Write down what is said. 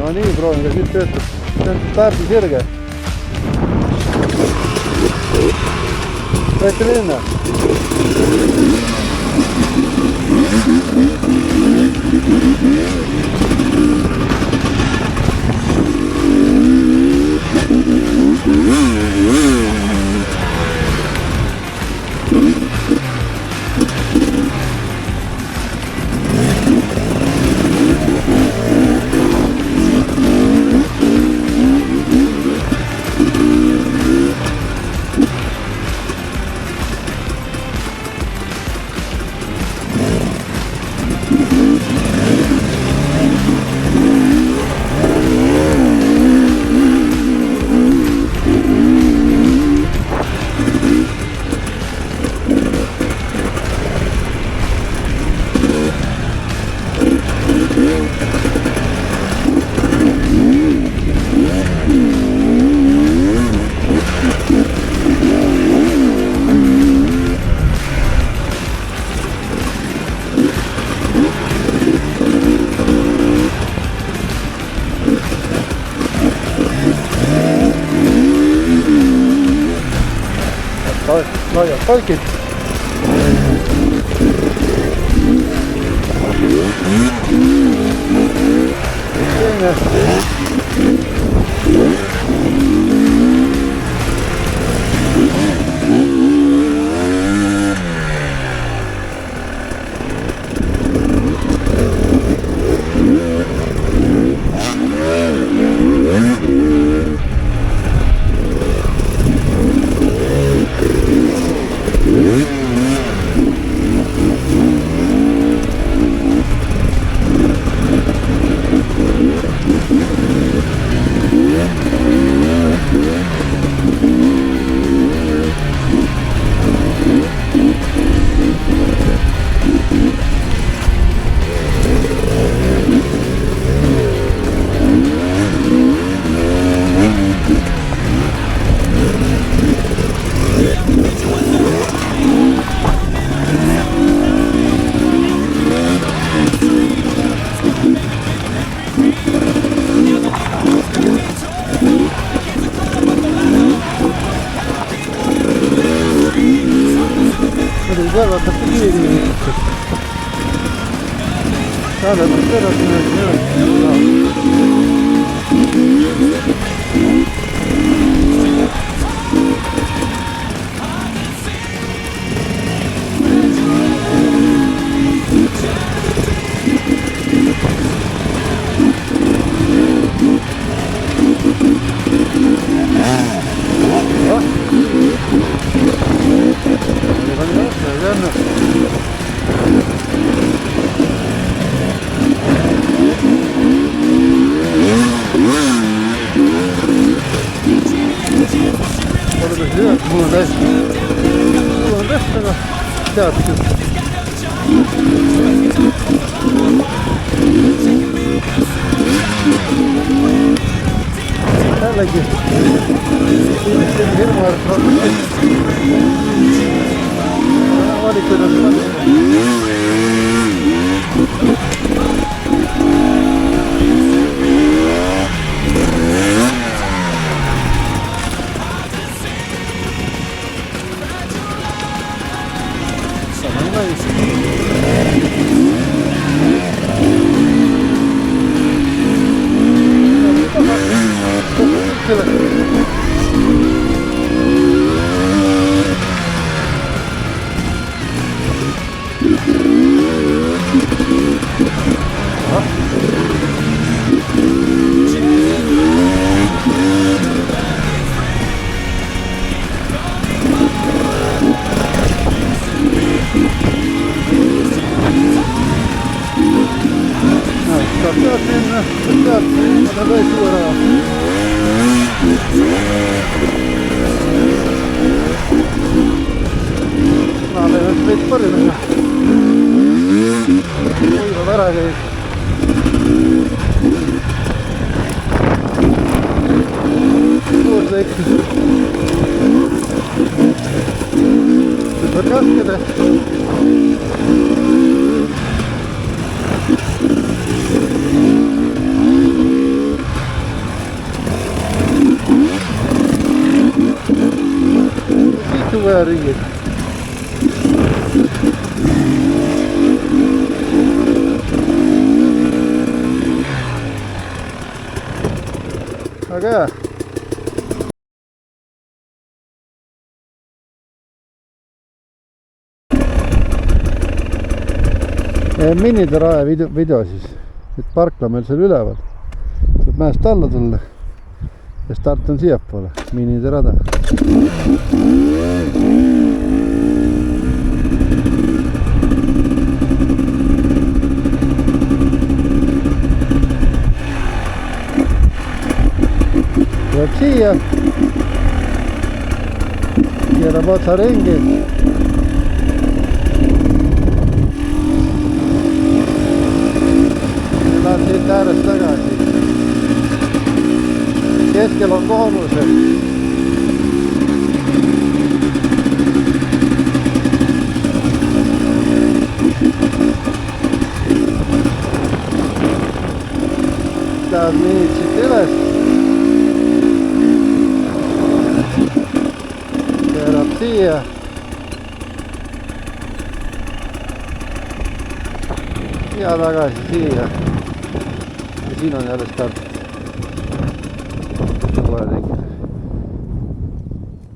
No nii, proovin, kas nüüd töötab. See on stardisirge. Võite minna. Laiad palkid. Teine. Vaata piiri. Saada on mul on täiesti, aga tead küll. Jällegi hirmu äärt valikuid on koja ringi. Väga hea. Miniterae video siis, et parkla meil seal üleval. Tuleb mäest alla tulla ja start on siiapoole, miniterada. Tuleb siia, keerab otsa ringi. Lähen siit äärest tagasi. Keskel on koonused. Läheb minid siit üles. Keerab siia. Ja tagasi siia. Ja siin on jälle start.